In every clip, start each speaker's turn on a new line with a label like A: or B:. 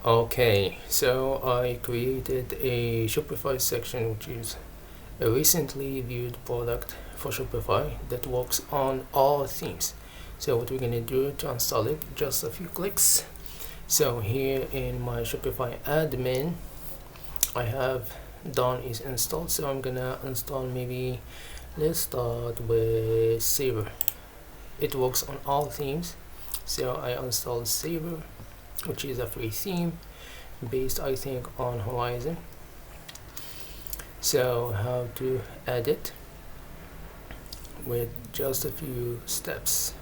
A: Okay, so I created a Shopify section, which is a recently viewed product for Shopify that works on all themes. So what we're gonna do to install it, just a few clicks. So here in my Shopify admin, I have done is installed. So I'm gonna install maybe, let's start with Saver. It works on all themes. So I installed Saver, which is a free theme based, I think, on Horizon. So how to add it with just a few steps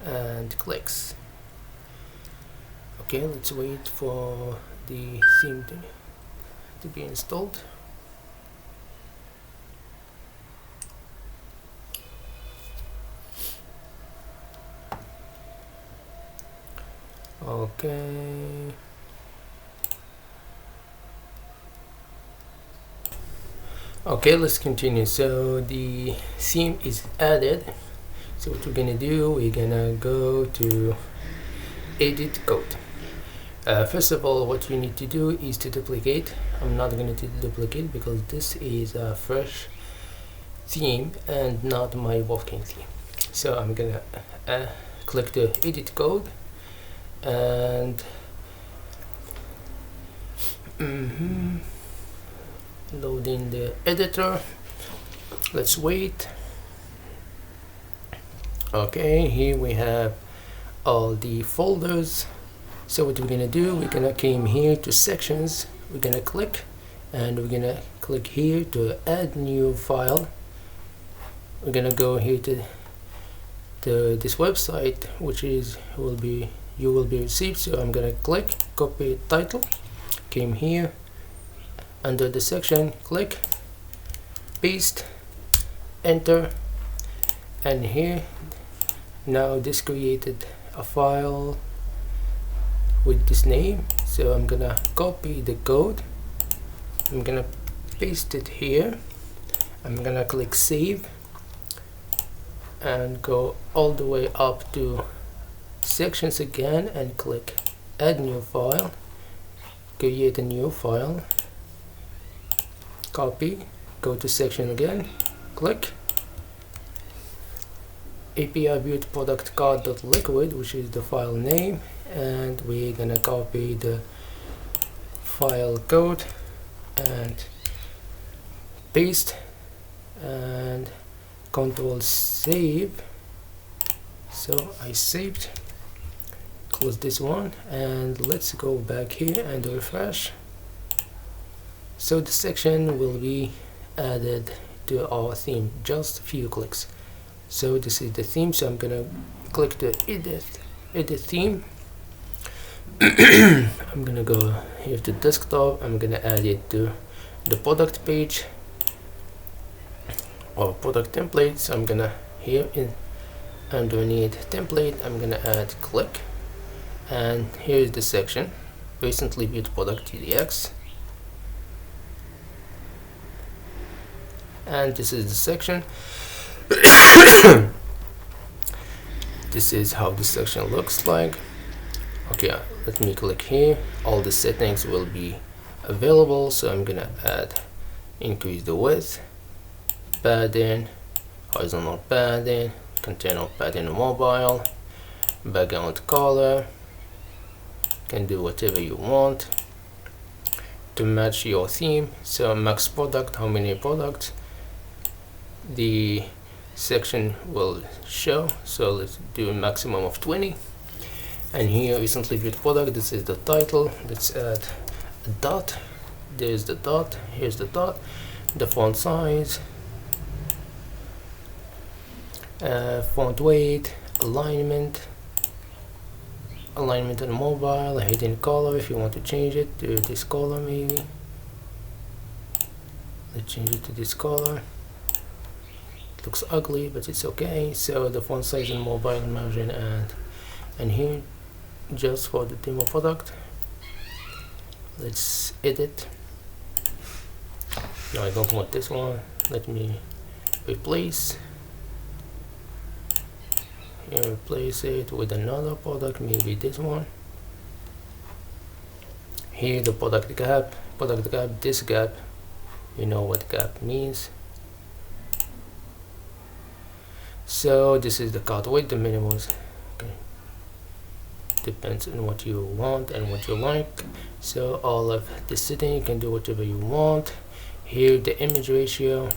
A: and clicks. Okay, let's wait for the theme to be installed. Okay. Okay, let's continue. So the theme is added. So what we're gonna do, we're gonna go to edit code. First of all, what you need to do is to duplicate. I'm not going to duplicate because this is a fresh theme and not my working theme. So I'm gonna click the edit code and loading the editor. Let's wait. Okay, here we have all the folders. So what we're gonna do, we're gonna come here to sections, we're gonna click and we're gonna click here to add new file. We're gonna go here to this website, which is you will be received. So I'm gonna click copy title, came here under the section, click paste, enter, and here now this created a file with this name. So I'm gonna copy the code, I'm gonna paste it here, I'm gonna click save and go all the way up to sections again and click add new file, create a new file, copy, go to section again, click API build product card.liquid, which is the file name, and we're gonna copy the file code and paste and control save. So I saved, close this one, and let's go back here and refresh. So the section will be added to our theme, just a few clicks. So this is the theme, so I'm gonna click the edit theme. I'm gonna go here to desktop, I'm gonna add it to the product page or product template. So I'm gonna here in underneath template, I'm gonna add click, and here is the section recently built product TDX, and this is the section. This is how the section looks like. Okay, let me click here, all the settings will be available. So I'm gonna add increase the width, padding, horizontal padding, container padding mobile, background color, can do whatever you want to match your theme. So max product, how many products the section will show. So let's do a maximum of 20. And here recently viewed product, this is the title. Let's add a dot, there's the dot, here's the dot, the font size, font weight, alignment on mobile, a hidden color if you want to change it to this color. Maybe let's change it to this color. It looks ugly, but it's okay. So the font size and mobile margin, and here just for the demo product, let's edit. No, I don't want this one. Let me replace and replace it with another product, maybe this one. Here the product gap, this gap, you know what gap means. So this is the cart weight, the minimums. Okay, depends on what you want and what you like. So all of the setting, you can do whatever you want. Here the image ratio,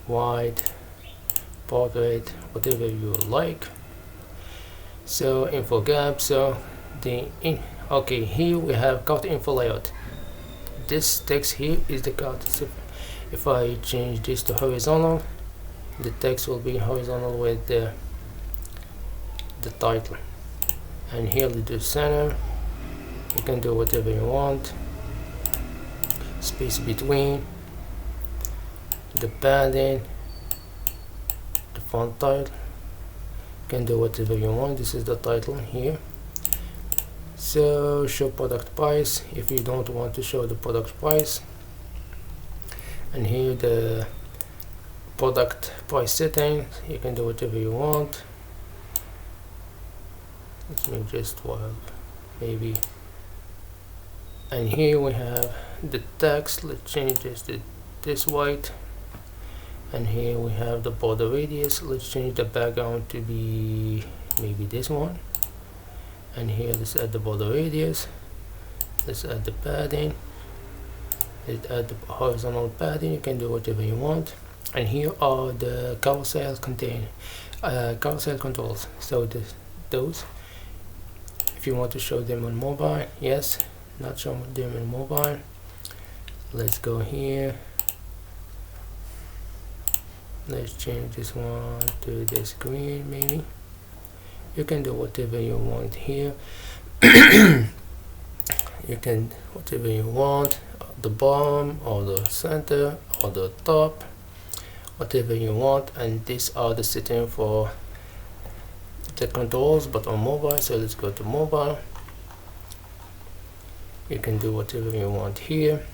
A: wide, portrait, whatever you like. So info gap, so okay, here we have cart info layout. This text here is the cart. So if I change this to horizontal, the text will be horizontal with the title. And here the center, you can do whatever you want. Space between, the padding, the font title, you can do whatever you want. This is the title here. So show product price if you don't want to show the product price, and here the product price setting, you can do whatever you want. Let's make just 12 maybe. And here we have the text. Let's change this to this white. And here we have the border radius. Let's change the background to be maybe this one. And here let's add the border radius. Let's add the padding. Let's add the horizontal padding. You can do whatever you want. And here are the carousel controls. So those, if you want to show them on mobile, yes, not show them on mobile. Let's go here. Let's change this one to this green maybe. You can do whatever you want here. You can whatever you want, the bottom or the center or the top, whatever you want. And these are the settings for the controls, but on mobile. So let's go to mobile. You can do whatever you want here.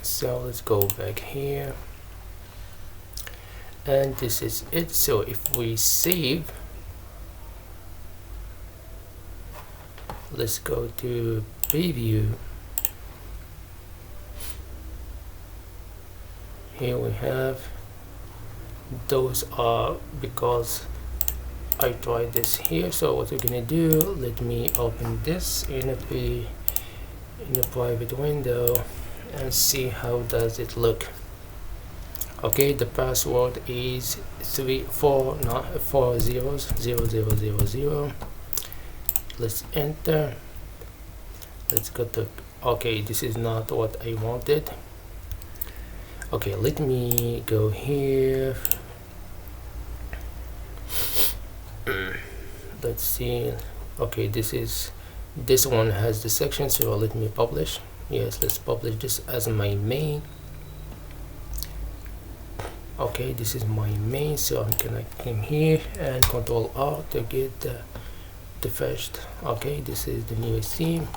A: So let's go back here, and this is it. So if we save, let's go to preview. Here we have, those are because I tried this here. So what we're gonna do, let me open this in a private window and see how does it look. Okay, the password is 4 zeros 0000. Let's enter. Let's go to, okay, this is not what I wanted. Okay, let me go here. Let's see. Okay, this one has the section, so let me publish. Yes, let's publish this as my main. Okay, this is my main, so I'm gonna come here and Control R to get the first. Okay, this is the newest theme.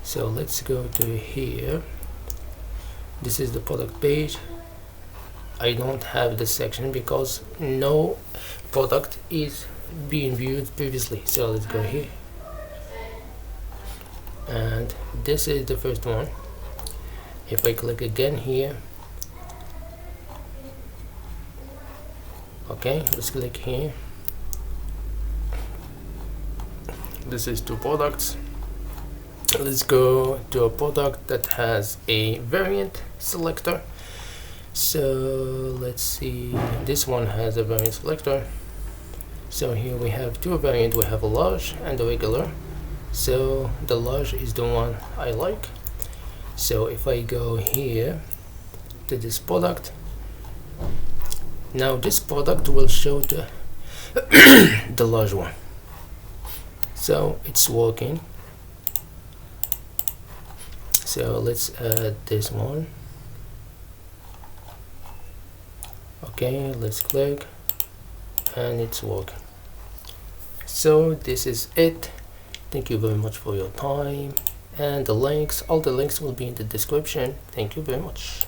A: So let's go to here. This is the product page. I don't have the section because no product is being viewed previously. So let's go here. And this is the first one. If I click again here, okay, let's click here. This is 2 products. Let's go to a product that has a variant selector. So let's see, this one has a variant selector. So here we have 2 variants. We have a large and a regular. So the large is the one I like. So if I go here to this product, now this product will show the the large one. So it's working. So let's add this one. Okay, let's click, and it's working. So this is it. Thank you very much for your time, and the links, all the links will be in the description. Thank you very much.